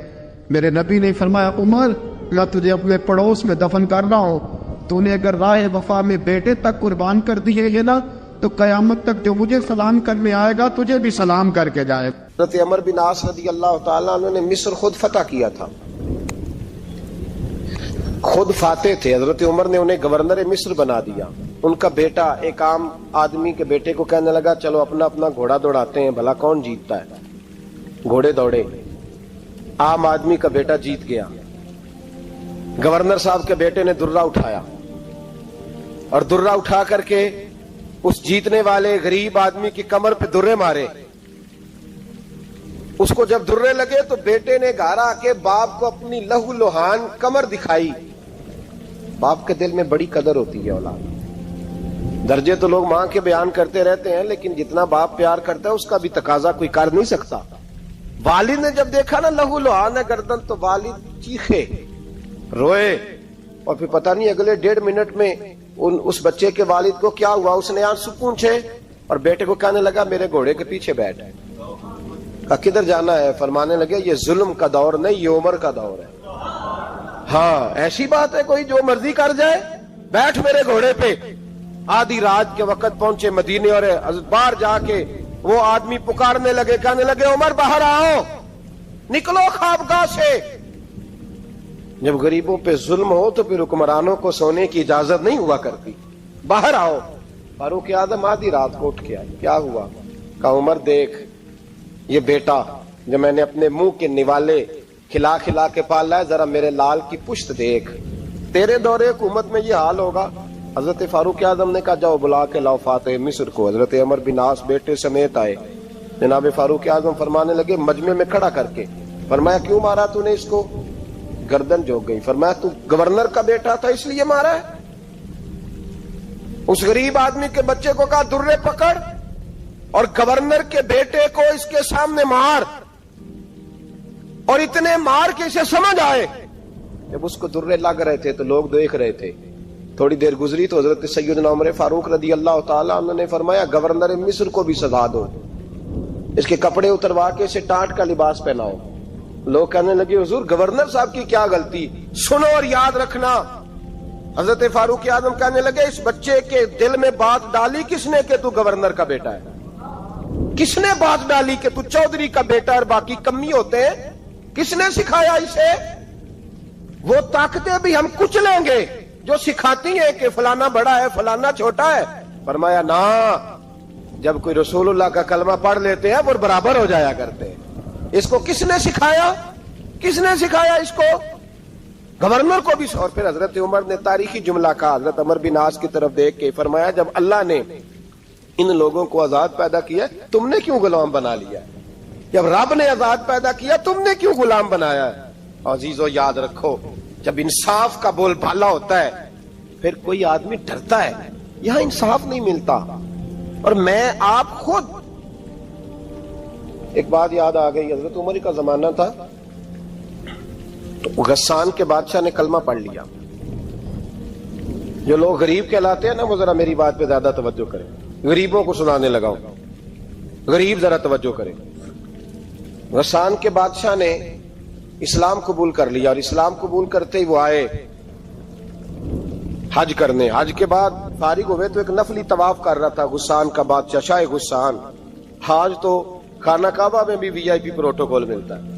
میرے نبی نے فرمایا عمر میں تجھے اپنے پڑوس میں دفن کر رہا ہوں, تو نے اگر راہ وفا میں بیٹے تک قربان کر دیے ہے نا تو قیامت تک جو مجھے سلام کرنے آئے گا تجھے بھی سلام کر کے جائے. حضرت عمر بن عاص رضی اللہ تعالیٰ عنہ نے مصر خود فتح کیا تھا, خود فاتح تھے. حضرت عمر نے انہیں گورنر مصر بنا دیا. ان کا بیٹا ایک عام آدمی کے بیٹے کو کہنے لگا چلو اپنا اپنا گھوڑا دوڑاتے ہیں, بھلا کون جیتتا ہے. گھوڑے دوڑے, عام آدمی کا بیٹا جیت گیا. گورنر صاحب کے بیٹے نے درہ اٹھایا اور درہ اٹھا کر کے اس جیتنے والے غریب آدمی کی کمر پہ درے مارے. اس کو جب درے لگے تو بیٹے نے گھر آ کے باپ کو اپنی لہو لوہان کمر دکھائی. باپ کے دل میں بڑی قدر ہوتی ہے اولاد. درجے تو لوگ ماں کے بیان کرتے رہتے ہیں, لیکن جتنا باپ پیار کرتا ہے اس کا بھی تقاضا کوئی کر نہیں سکتا. والد نے جب دیکھا نا لہو لوہان ہے گردن, تو والد چیخے, روئے, اور پھر پتہ نہیں اگلے 1.5 منٹ میں اس بچے کے والد کو کیا ہوا, اس نے آنسو پونچھے اور بیٹے کو کہنے لگا میرے گھوڑے کے پیچھے بیٹھ. کہا کدھر جانا ہے؟ فرمانے لگے یہ ظلم کا دور نہیں, یہ عمر کا دور ہے. ہاں ایسی بات ہے کوئی جو مرضی کر جائے, بیٹھ میرے گھوڑے پہ. آدھی رات کے وقت پہنچے مدینے اور باہر جا کے وہ آدمی پکارنے لگے, کہنے لگے عمر باہر آؤ, نکلو خوابگاہ سے. جب غریبوں پہ ظلم ہو تو پھر حکمرانوں کو سونے کی اجازت نہیں ہوا کرتی. باہر آؤ. فاروق اعظم آدھی رات کو اٹھ کے آئے. کیا ہوا؟ کہا عمر دیکھ, یہ بیٹا جو میں نے اپنے منہ کے نوالے کھلا کھلا کے پالا ہے, ذرا میرے لال کی پشت دیکھ, تیرے دور حکومت میں یہ حال ہوگا. حضرت فاروق اعظم نے کہا جاؤ بلا کے لاؤ فاتح مصر کو. حضرت عمر بن عاص بیٹے سمیت آئے. جناب فاروق اعظم فرمانے لگے مجمع میں کھڑا کر کے, فرمایا کیوں مارا تو نے اس کو؟ گردن جھک گئی. فرمایا تو گورنر کا بیٹا تھا اس لیے مارا ہے؟ اس غریب آدمی کے بچے کو کہا درے پکڑ اور گورنر کے بیٹے کو اس کے سامنے مار، اور اتنے مار کے اسے سمجھ آئے۔ جب اس کو درے لگ رہے تھے تو لوگ دیکھ رہے تھے، تھوڑی دیر گزری تو حضرت سیدنا عمر فاروق رضی اللہ تعالی عنہ نے فرمایا گورنر مصر کو بھی سزا دو، اس کے کپڑے اتروا کے اسے ٹاٹ کا لباس پہناؤ۔ لوگ کہنے لگے حضور گورنر صاحب کی کیا غلطی؟ سنو اور یاد رکھنا، حضرت فاروق اعظم کہنے لگے اس بچے کے دل میں بات ڈالی کس نے کہ تو گورنر کا بیٹا ہے؟ کس نے بات ڈالی کہ تو چودھری کا بیٹا اور باقی کمی ہوتے ہیں؟ کس نے سکھایا اسے؟ وہ طاقتیں بھی ہم کچھ لیں گے جو سکھاتی ہیں کہ فلانا بڑا ہے فلانا چھوٹا ہے۔ فرمایا نا، جب کوئی رسول اللہ کا کلمہ پڑھ لیتے ہیں وہ برابر ہو جایا کرتے ہیں۔ اس کو کس نے سکھایا؟ کس نے سکھایا اس کو؟ گورنر کو بھی۔ اور پھر حضرت عمر نے تاریخی جملہ کہا، حضرت عمر بن عاص کی طرف دیکھ کے فرمایا جب اللہ نے ان لوگوں کو آزاد پیدا کیا تم نے کیوں غلام بنا لیا؟ جب رب نے آزاد پیدا کیا تم نے کیوں غلام بنایا ہے؟ عزیزو یاد رکھو، جب انصاف کا بول بالا ہوتا ہے پھر کوئی آدمی ڈرتا ہے، یہاں انصاف نہیں ملتا۔ اور میں آپ خود ایک بات یاد آ گئی، حضرت عمر کا زمانہ تھا تو غسان کے بادشاہ نے کلمہ پڑھ لیا۔ جو لوگ غریب کہلاتے ہیں نا وہ ذرا میری بات پہ زیادہ توجہ کریں، غریبوں کو سنانے لگا ہوں، غریب ذرا توجہ کریں۔ غسان کے بادشاہ نے اسلام قبول کر لیا، اور اسلام قبول کرتے ہی وہ آئے حج کرنے۔ حج کے بعد فارغ ہوئے تو ایک نفلی طواف کر رہا تھا غسان کا بادشاہ، شاہ غسان۔ حج تو خانہ کعبہ میں بھی وی آئی پی پروٹوکول ملتا ہے،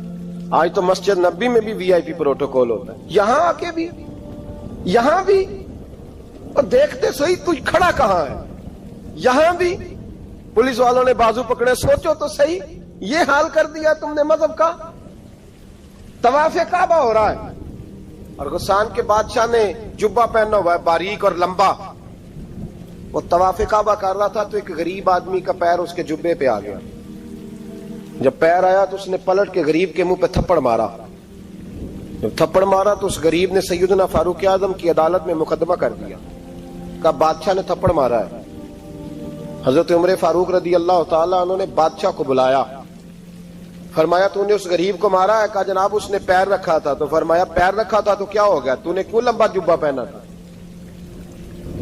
آج تو مسجد نبی میں بھی وی آئی پی پروٹوکول ہوتا ہے، یہاں آ کے بھی، یہاں بھی۔ اور دیکھتے صحیح تو کھڑا کہاں ہے؟ یہاں بھی پولیس والوں نے بازو پکڑے، سوچو تو صحیح یہ حال کر دیا تم نے مذہب کا۔ طواف کعبہ ہو رہا ہے اور غسان کے بادشاہ نے جبہ پہنا ہوا ہے باریک اور لمبا، وہ طواف کعبہ کر رہا تھا تو ایک غریب آدمی کا پیر اس کے جبے پہ آ گیا۔ جب پیر آیا تو اس نے پلٹ کے غریب کے منہ پہ تھپڑ مارا۔ جب تھپڑ مارا تو اس غریب نے سیدنا فاروق اعظم کی عدالت میں مقدمہ کر دیا، کہا بادشاہ نے تھپڑ مارا ہے۔ حضرت عمر فاروق رضی اللہ تعالی عنہ نے بادشاہ کو بلایا، فرمایا تو نے اس غریب کو مارا ہے؟ کہا جناب اس نے پیر رکھا تھا۔ تو فرمایا پیر رکھا تھا تو کیا ہو گیا؟ تو نے کیوں لمبا جبہ پہنا تھا؟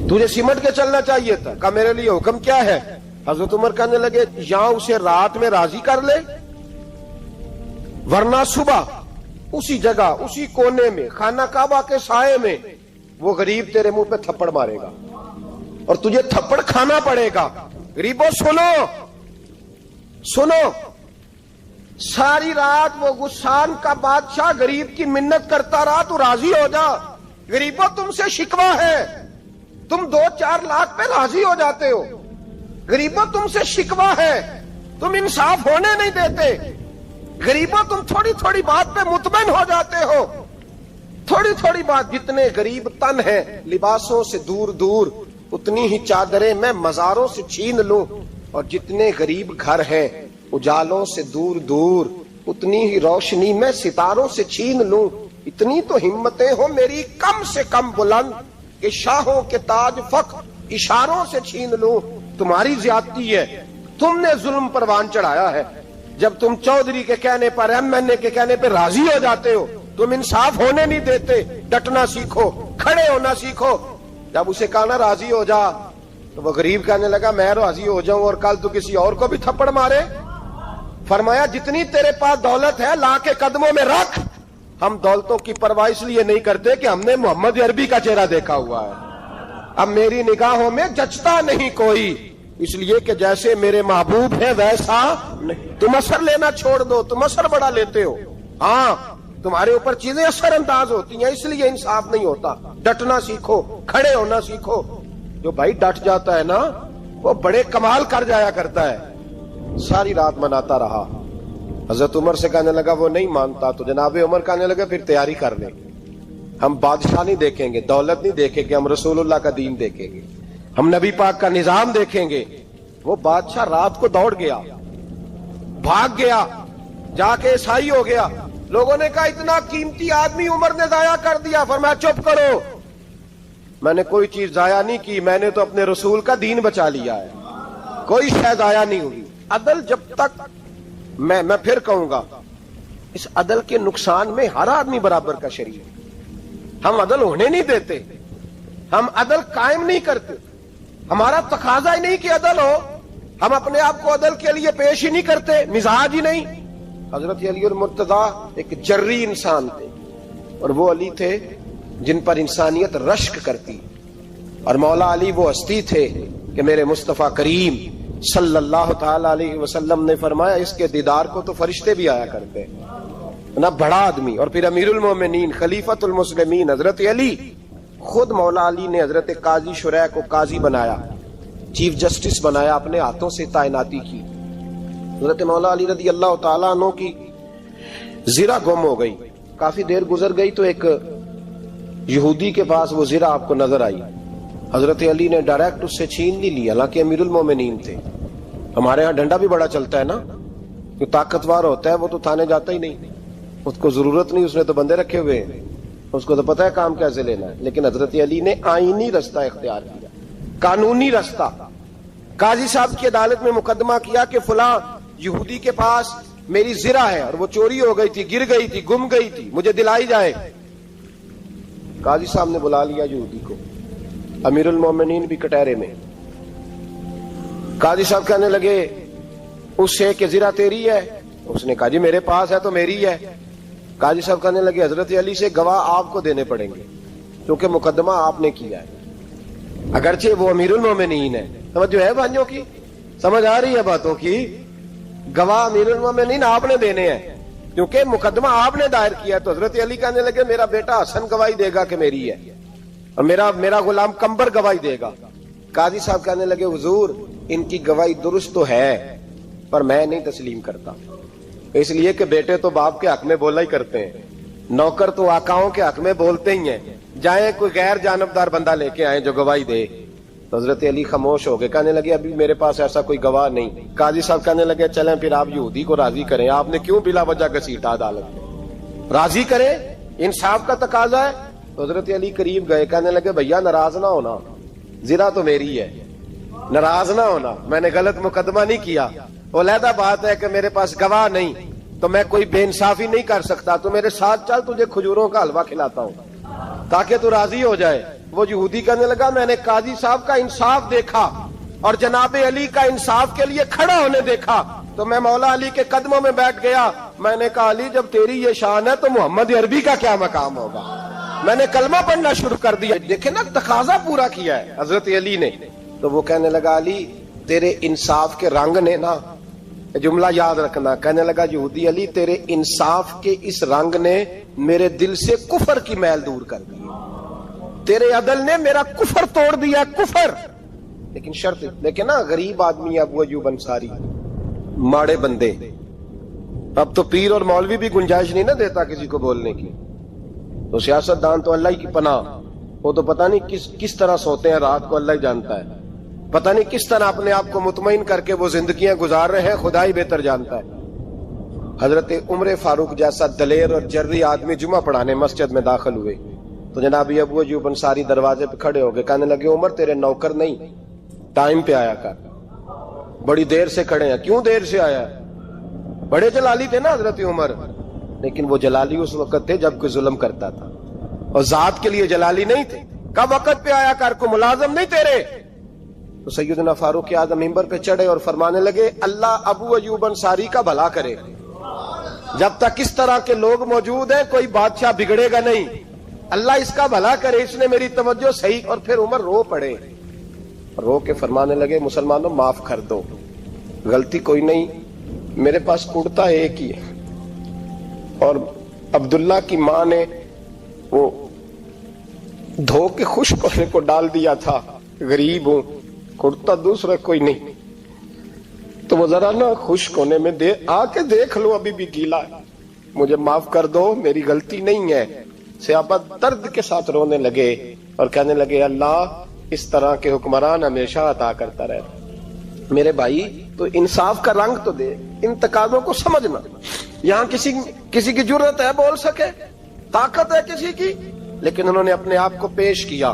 تجھے سمٹ کے چلنا چاہیے تھا۔ کہا میرے لیے حکم کیا ہے؟ حضرت عمر کہنے لگے یہاں اسے رات میں راضی کر لے، ورنہ صبح اسی جگہ اسی کونے میں خانہ کعبہ کے سائے میں وہ غریب تیرے منہ پہ تھپڑ مارے گا اور تجھے تھپڑ کھانا پڑے گا۔ غریبوں سنو سنو، ساری رات وہ غسان کا بادشاہ غریب کی منت کرتا رہا تو راضی ہو جا۔ غریبوں تم سے شکوہ ہے، تم 2-4 لاکھ پہ راضی ہو جاتے ہو۔ غریبوں تم سے شکوہ ہے، تم انصاف ہونے نہیں دیتے۔ غریبوں تم تھوڑی تھوڑی بات پہ مطمئن ہو جاتے ہو، تھوڑی تھوڑی بات۔ جتنے غریب تن ہیں لباسوں سے دور دور، اتنی ہی چادریں میں مزاروں سے چھین لوں، اور جتنے غریب گھر ہیں اجالوں سے دور دور، اتنی ہی روشنی میں ستاروں سے چھین لوں۔ اتنی تو ہمتیں ہو میری کم سے کم بلند کہ شاہوں کے تاج فخر اشاروں سے چھین لوں۔ تمہاری زیادتی ہے، تم نے ظلم پروان چڑھایا ہے۔ جب تم چودھری کے کہنے پر ایم این اے کے کہنے پہ راضی ہو جاتے ہو، تم انصاف ہونے نہیں دیتے۔ ڈٹنا سیکھو، کھڑے ہونا سیکھو۔ جب اسے کہا نا راضی ہو جا تو وہ غریب کہنے لگا میں راضی ہو جاؤں اور کل تو کسی اور کو بھی تھپڑ مارے؟ فرمایا جتنی تیرے پاس دولت ہے لا کے قدموں میں رکھ۔ ہم دولتوں کی پرواہ اس لیے نہیں کرتے کہ ہم نے محمد عربی کا چہرہ دیکھا ہوا ہے، اب میری نگاہوں میں جچتا نہیں کوئی، اس لیے کہ جیسے میرے محبوب ہیں ویسا نہیں۔ تم اثر لینا چھوڑ دو، تم اثر بڑا لیتے ہو۔ ہاں تمہارے اوپر چیزیں اثر انداز ہوتی ہیں، اس لیے انصاف نہیں ہوتا۔ ڈٹنا سیکھو، کھڑے ہونا سیکھو۔ جو بھائی ڈٹ جاتا ہے نا وہ بڑے کمال کر جایا کرتا ہے۔ ساری رات مناتا رہا۔ حضرت عمر سے کہنے لگا وہ نہیں مانتا، تو جناب عمر کہنے لگا پھر تیاری کر لیں، ہم بادشاہ نہیں دیکھیں گے، دولت نہیں دیکھیں گے، ہم رسول اللہ کا دین دیکھیں گے، ہم نبی پاک کا نظام دیکھیں گے۔ وہ بادشاہ رات کو دوڑ گیا، بھاگ گیا، جا کے عیسائی ہو گیا۔ لوگوں نے کہا اتنا قیمتی آدمی عمر نے ضائع کر دیا۔ فرمایا چپ کرو، میں نے کوئی چیز ضائع نہیں کی, میں نے تو اپنے رسول کا دین بچا لیا ہے, کوئی شے ضائع نہیں ہوئی. عدل جب تک, میں پھر کہوں گا, اس عدل کے نقصان میں ہر آدمی برابر کا شریک ہے. ہم عدل ہونے نہیں دیتے, ہم عدل قائم نہیں کرتے, ہمارا تقاضا ہی نہیں کہ عدل ہو, ہم اپنے آپ کو عدل کے لیے پیش ہی نہیں کرتے, مزاج ہی نہیں. حضرت علی المرتضیٰ ایک جری انسان تھے, اور وہ علی تھے جن پر انسانیت رشک کرتی, اور مولا علی وہ ہستی تھے کہ میرے مصطفیٰ کریم صلی اللہ تعالی علیہ وسلم نے فرمایا اس کے دیدار کو تو فرشتے بھی آیا کرتے نہ. بڑا آدمی, اور پھر امیر المومنین خلیفۃ المسلمین حضرت علی, خود مولا علی نے حضرت قاضی شریح کو قاضی بنایا, چیف جسٹس بنایا, اپنے ہاتھوں سے تعیناتی کی. حضرت مولا علی رضی اللہ تعالیٰ عنہ کی زرہ گم ہو گئی, کافی دیر گزر گئی تو ایک یہودی کے پاس وہ زرہ آپ کو نظر آئی. حضرت علی نے ڈائریکٹ اس سے چھین نہیں لی, حالانکہ امیر المومنین تھے. ہمارے ہاں ڈنڈا بھی بڑا چلتا ہے نا, جو طاقتور ہوتا ہے وہ تو تھانے جاتا ہی نہیں, اس کو ضرورت نہیں, اس نے تو بندے رکھے ہوئے ہیں, اس کو تو پتہ ہے کام کیسے لینا ہے. لیکن حضرت علی نے آئینی رستہ اختیار کیا, قانونی رستہ. قاضی صاحب کی عدالت میں مقدمہ کیا کہ فلاں یہودی کے پاس میری زرہ ہے اور وہ چوری ہو گئی تھی, گر گئی تھی, گم گئی تھی, مجھے دلائی جائے. قاضی صاحب نے بلا لیا یہودی کو, امیر المومنین بھی کٹہرے میں. قاضی صاحب کہنے لگے اس سے کہ زرہ تیری ہے؟ اس نے کہا جی میرے پاس ہے تو میری ہے. قاضی صاحب کہنے لگے حضرت علی سے گواہ آپ کو دینے پڑیں گے کیونکہ مقدمہ آپ نے کیا ہے, اگرچہ وہ امیر المومنین ہے. سمجھ ہے بھائیوں کی, سمجھ آ رہی ہے باتوں کی؟ گواہ امیر المومنین آپ نے دینے ہیں کیونکہ مقدمہ آپ نے دائر کیا. تو حضرت علی کہنے لگے میرا بیٹا حسن گواہی دے گا کہ میری ہے, اور میرا غلام کمبر گواہی دے گا. قاضی صاحب کہنے لگے حضور ان کی گواہی درست تو ہے پر میں نہیں تسلیم کرتا, اس لیے کہ بیٹے تو باپ کے حق میں بولا ہی کرتے ہیں, نوکر تو آقاؤں کے حق میں بولتے ہی ہیں, جائیں کوئی غیر جانبدار بندہ لے کے آئیں جو گواہی دے. تو حضرت علی خاموش ہو گئے, کہنے لگے ابھی میرے پاس ایسا کوئی گواہ نہیں. قاضی صاحب کہنے لگے چلیں پھر آپ یہودی کو راضی کریں, آپ نے کیوں بلا وجہ گھسیٹا عدالت میں, راضی کریں, انصاف کا تقاضا ہے. تو حضرت علی قریب گئے, کہنے لگے بھیا ناراض نہ ہونا, زرہ تو میری ہے, ناراض نہ ہونا, میں نے غلط مقدمہ نہیں کیا. علیحدہ بات ہے کہ میرے پاس گواہ نہیں تو میں کوئی بے انصافی نہیں کر سکتا, تو میرے ساتھ چل تجھے کھجوروں کا حلوہ کھلاتا ہوں تاکہ تو راضی ہو جائے. وہ یہودی کہنے لگا میں نے قاضی صاحب کا انصاف دیکھا اور جناب علی کا انصاف کے لیے کھڑا ہونے دیکھا تو میں مولا علی کے قدموں میں بیٹھ گیا. میں نے کہا علی جب تیری یہ شان ہے تو محمد عربی کا کیا مقام ہوگا. میں نے کلمہ پڑھنا شروع کر دیا. دیکھیں نا تقاضا پورا کیا ہے حضرت علی نے. تو وہ کہنے لگا علی تیرے انصاف کے رنگ نے نا, جملہ یاد رکھنا, کہنے لگا یہودی علی تیرے انصاف کے اس رنگ نے میرے دل سے کفر کی میل دور کر دی, تیرے عدل نے میرا کفر توڑ دیا, کفر. لیکن شرط دیکھیں نا, غریب آدمی ابو ایوب انصاری, ماڑے بندے, اب تو پیر اور مولوی بھی گنجائش نہیں نہ دیتا کسی کو بولنے کی, تو سیاست دان تو اللہ ہی کی پناہ, وہ تو پتہ نہیں کس طرح سوتے ہیں رات کو, اللہ ہی جانتا ہے, پتہ نہیں کس طرح اپنے آپ کو مطمئن کر کے وہ زندگیاں گزار رہے ہیں, خدا ہی بہتر جانتا ہے. حضرت عمر فاروق جیسا دلیر اور جرری آدمی جمعہ پڑھانے مسجد میں داخل ہوئے تو جناب ابو ایوب انصاری دروازے پہ کھڑے ہو گئے, کہنے لگے عمر تیرے نوکر نہیں, ٹائم پہ آیا کر, بڑی دیر سے کھڑے ہیں. کیوں دیر سے آیا؟ بڑے جلالی تھے نا حضرت عمر, لیکن وہ جلالی اس وقت تھے جب کوئی ظلم کرتا تھا, اور ذات کے لیے جلالی نہیں تھے. کب وقت پہ آیا کر, کو ملازم نہیں تیرے. تو سیدنا فاروق اعظم ممبر پہ چڑھے اور فرمانے لگے اللہ ابو ایوب انصاری کا بھلا کرے, جب تک اس طرح کے لوگ موجود ہیں کوئی بادشاہ بگڑے گا نہیں, اللہ اس کا بھلا کرے, اس نے میری توجہ صحیح. اور پھر عمر رو پڑے, رو کے فرمانے لگے مسلمانوں معاف کر دو, غلطی کوئی نہیں, میرے پاس کرتا ایک ہی ہے, اور عبداللہ کی ماں نے وہ دھو کے خشک ہونے کو ڈال دیا تھا, غریب ہوں, کرتا دوسرا کوئی نہیں, تو وہ ذرا نا خشک ہونے میں آ کے دیکھ لو ابھی بھی گیلا ہے, مجھے معاف کر دو, میری غلطی نہیں ہے. صحابہ درد کے ساتھ رونے لگے اور کہنے لگے اللہ اس طرح کے حکمران ہمیشہ عطا کرتا رہے. میرے بھائی تو انصاف کا رنگ تو دے, ان تقاضوں کو سمجھنا. یہاں کسی کی جرت ہے بول سکے, طاقت ہے کسی کی, لیکن انہوں نے اپنے آپ کو پیش کیا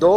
2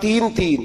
3।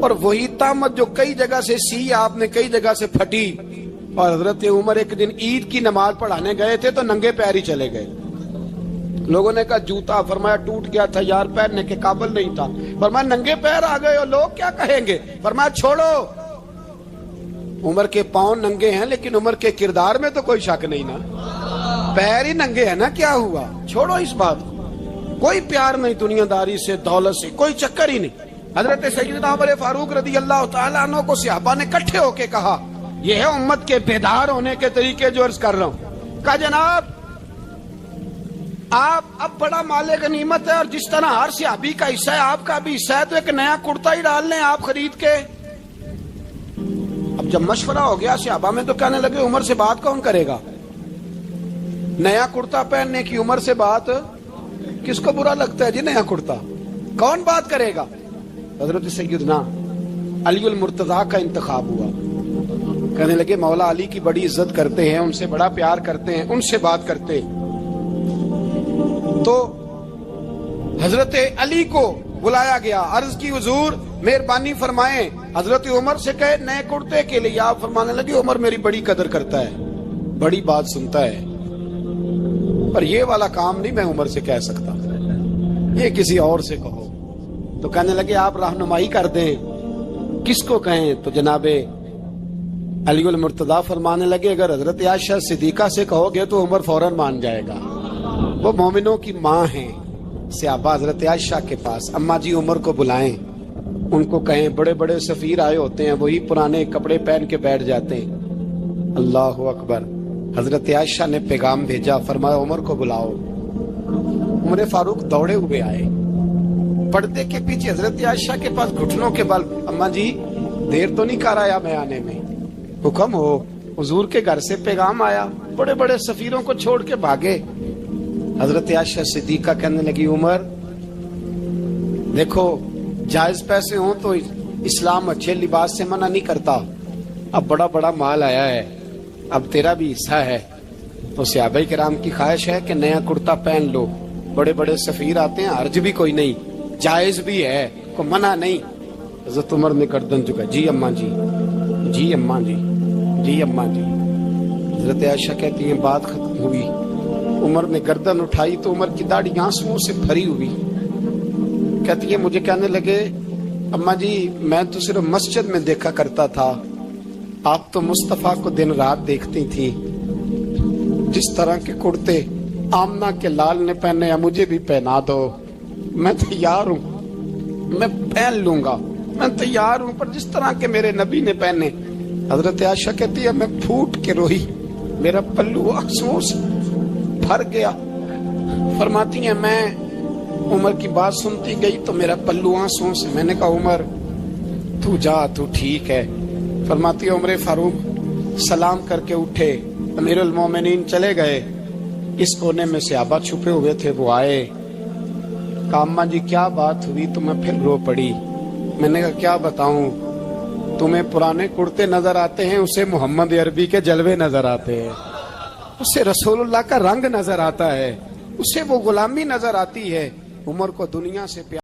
اور وہی طامت جو کئی جگہ سے سی آپ نے کئی جگہ سے پھٹی. اور حضرت عمر ایک دن عید کی نماز پڑھانے گئے تھے تو ننگے پیر ہی چلے گئے. لوگوں نے کہا جوتا، فرمایا ٹوٹ گیا تھا یار، پہننے کے قابل نہیں تھا. فرمایا ننگے پیر آ گئے ہو، لوگ کیا کہیں گے؟ فرمایا چھوڑو، عمر کے پاؤں ننگے ہیں لیکن عمر کے کردار میں تو کوئی شک نہیں نا. پیر ہی ننگے ہیں نا، کیا ہوا؟ چھوڑو اس بات کو. کوئی پیار نہیں دنیا داری سے، دولت سے، کوئی چکر ہی نہیں. حضرت سیدنا عمر فاروق رضی اللہ تعالیٰ عنہ کو صحابہ نے اکٹھے ہو کے کہا، یہ ہے امت کے بیدار ہونے کے طریقے جو عرض کر رہا ہوں. کہا جناب آپ اب بڑا مال غنیمت ہے، اور جس طرح ہر صحابی کا حصہ ہے آپ کا بھی حصہ ہے، تو ایک نیا کرتا ہی ڈال لیں آپ خرید کے. اب جب مشورہ ہو گیا صحابہ میں تو کہنے لگے عمر سے بات کون کرے گا؟ نیا کرتا پہننے کی عمر سے بات کس کو برا لگتا ہے جی؟ نیا کرتا کون بات کرے گا؟ حضرت سیدنا علی المرتضیٰ کا انتخاب ہوا. کہنے لگے مولا علی کی بڑی عزت کرتے ہیں، ان سے بڑا پیار کرتے ہیں، ان سے بات کرتے. تو حضرت علی کو بلایا گیا، عرض کی حضور مہربانی فرمائیں حضرت عمر سے کہے نئے کرتے کے لیے. آپ فرمانے لگے عمر میری بڑی قدر کرتا ہے، بڑی بات سنتا ہے، پر یہ والا کام نہیں میں عمر سے کہہ سکتا، یہ کسی اور سے کہو. تو کہنے لگے آپ رہنمائی کر دیں کس کو کہیں. تو جناب علی المرتضیٰ فرمانے لگے اگر حضرت عائشہ صدیقہ سے کہو گے تو عمر فوراً مان جائے گا، وہ مومنوں کی ماں ہیں. صحابہ حضرت عائشہ کے پاس، اماں جی عمر کو بلائیں، ان کو کہیں بڑے بڑے سفیر آئے ہوتے ہیں، وہی پرانے کپڑے پہن کے بیٹھ جاتے ہیں. اللہ اکبر. حضرت عائشہ نے پیغام بھیجا، فرمایا عمر کو بلاؤ. عمر فاروق دوڑے ہوئے آئے، پردے کے پیچھے حضرت عائشہ کے پاس گھٹنوں کے بل. اماں جی دیر تو نہیں کر آیا میں آنے میں؟ حکم ہو. حضور کے گھر سے پیغام آیا، بڑے بڑے سفیروں کو چھوڑ کے بھاگے. حضرت عائشہ صدیقہ کہنے لگی عمر دیکھو جائز پیسے ہوں تو اسلام اچھے لباس سے منع نہیں کرتا، اب بڑا بڑا مال آیا ہے، اب تیرا بھی حصہ ہے، تو صحابہ کرام کی خواہش ہے کہ نیا کرتا پہن لو. بڑے بڑے سفیر آتے ہیں، حرج بھی کوئی نہیں، جائز بھی ہے، کوئی منع نہیں. حضرت عمر نے گردن جھکا، جی اماں جی، جی اماں جی، جی اماں جی. حضرت عائشہ کہتی ہیں بات ختم ہوئی. عمر نے گردن اٹھائی تو عمر کی داڑھی آنسوؤں سے بھری ہوئی. کہتی ہے مجھے کہنے لگے اماں جی میں تو صرف مسجد میں دیکھا کرتا تھا، آپ تو مصطفیٰ کو دن رات دیکھتی تھی، جس طرح کے کرتے آمنہ کے لال نے پہنے مجھے بھی پہنا دو، میں تیار ہوں، میں پہن لوں گا، میں تیار ہوں، پر جس طرح کے میرے نبی نے پہنے. حضرت عائشہ کہتی ہے میں پھوٹ کے روئی، میرا پلو آنسوؤں سے بھر گیا. فرماتی ہیں میں عمر کی بات سنتی گئی تو میرا پلو آنسوؤں سے. میں نے کہا عمر تو جا، تو ٹھیک ہے. فرماتی ہے عمر فاروق سلام کر کے اٹھے، امیر المومنین چلے گئے. اس کونے میں صحابہ چھپے ہوئے تھے، وہ آئے. کہا اماں جی کیا بات ہوئی؟ تو میں پھر رو پڑی. میں نے کہا کیا بتاؤں، تمہیں پرانے کرتے نظر آتے ہیں، اسے محمد عربی کے جلوے نظر آتے ہیں، اسے رسول اللہ کا رنگ نظر آتا ہے، اسے وہ غلامی نظر آتی ہے. عمر کو دنیا سے پیار